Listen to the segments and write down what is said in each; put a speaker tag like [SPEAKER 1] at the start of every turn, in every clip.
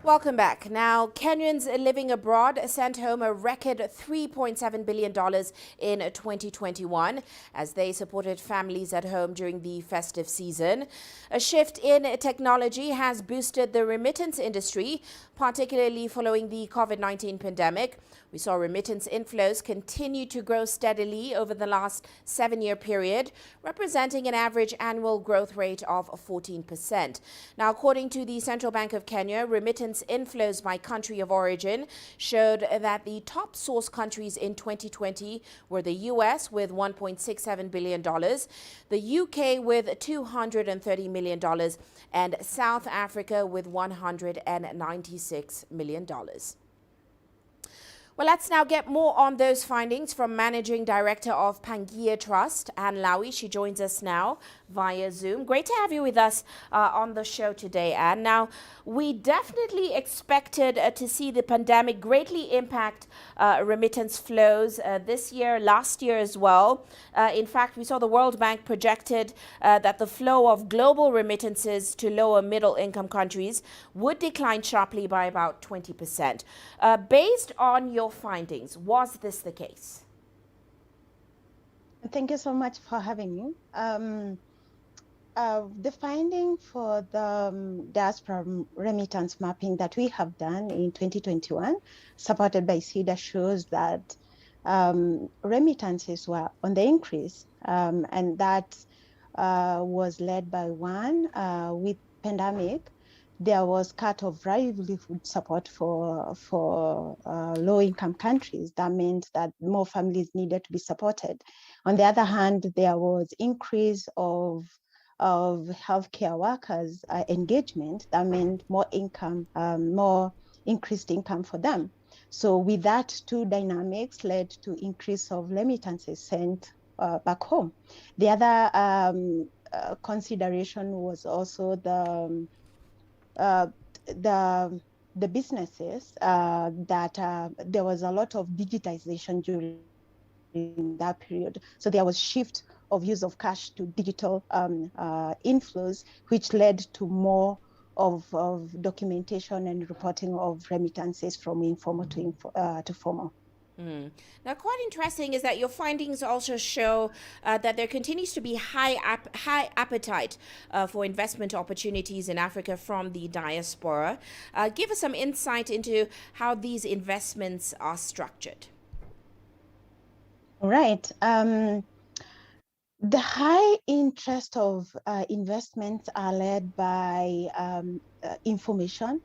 [SPEAKER 1] Welcome back. Now, Kenyans living abroad sent home a record $3.7 billion in 2021 as they supported families at home during the festive season. A shift in technology has boosted the remittance industry, particularly following the COVID-19 pandemic. We saw remittance inflows continue to grow steadily over the last 7-year period, representing an average annual growth rate of 14%. Now, according to the Central Bank of Kenya, remittance inflows by country of origin showed that the top source countries in 2020 were the US with $1.67 billion, the UK with $230 million, and South Africa with $196 million. Well, let's now get more on those findings from Managing Director of Pangea Trust, Anne Lawi. She joins us now via Zoom. Great to have you with us on the show today, Anne. Now, we definitely expected to see the pandemic greatly impact remittance flows this year, last year as well. In fact, we saw the World Bank projected that the flow of global remittances to lower middle income countries would decline sharply by about 20%. Based on your findings, was this the case?
[SPEAKER 2] Thank you so much for having me. The finding for the diaspora remittance mapping that we have done in 2021, supported by CEDA, shows that remittances were on the increase, and that was led by with pandemic. There was cut of livelihood support for low-income countries. That meant that more families needed to be supported. On the other hand, there was increase of healthcare workers' engagement. That meant more income, more increased income for them. So with that, two dynamics led to increase of remittances sent back home. The other consideration was also the businesses that there was a lot of digitization during that period. So there was shift of use of cash to digital inflows, which led to more of documentation and reporting of remittances from informal to formal.
[SPEAKER 1] Now, quite interesting is that your findings also show that there continues to be high appetite for investment opportunities in Africa from the diaspora. Give us some insight into how these investments are structured.
[SPEAKER 2] Right. The high interest of investments are led by information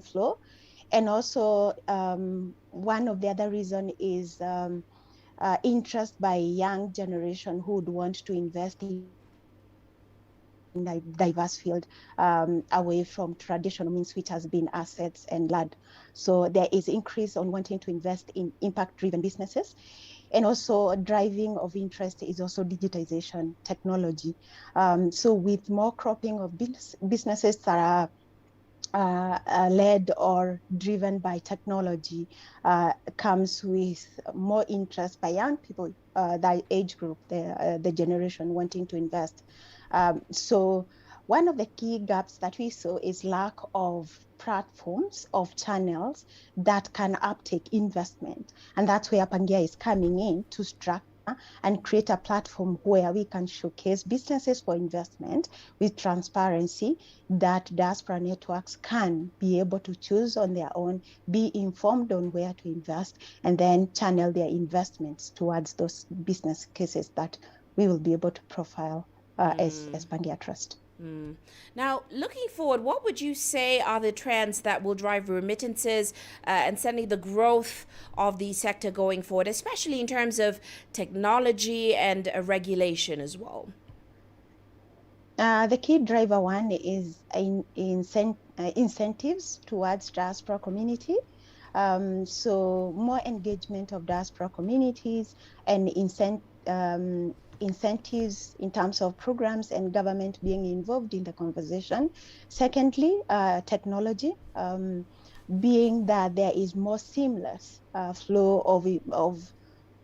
[SPEAKER 2] flow. And also, one of the other reasons is interest by young generation who would want to invest in a diverse field away from traditional means, which has been assets and land. So there is increase on wanting to invest in impact-driven businesses. And also driving of interest is also digitization technology. So with more cropping of businesses that are led or driven by technology, comes with more interest by young people, that age group, the generation wanting to invest. So one of the key gaps that we saw is lack of platforms, of channels that can uptake investment. And that's where Pangea is coming in to structure and create a platform where we can showcase businesses for investment with transparency that diaspora networks can be able to choose on their own, be informed on where to invest, and then channel their investments towards those business cases that we will be able to profile as Pangea Trust.
[SPEAKER 1] Now, looking forward, what would you say are the trends that will drive remittances and certainly the growth of the sector going forward, especially in terms of technology and regulation as well?
[SPEAKER 2] The key driver one is incentives towards diaspora community. So more engagement of diaspora communities and incentives in terms of programs and government being involved in the conversation. Secondly, technology, being that there is more seamless flow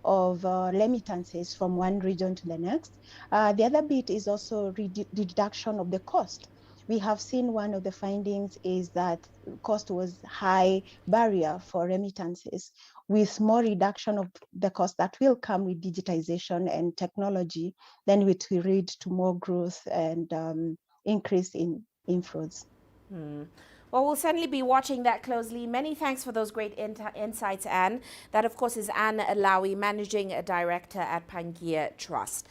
[SPEAKER 2] of remittances from one region to the next. The other bit is also reduction of the cost, we have seen one of the findings is that cost was high barrier for remittances. With more reduction of the cost that will come with digitization and technology, then it will lead to more growth and increase in inflows.
[SPEAKER 1] Well, we'll certainly be watching that closely. Many thanks for those great insights, Anne. That, of course, is Anne Lawi, Managing Director at Pangea Trust.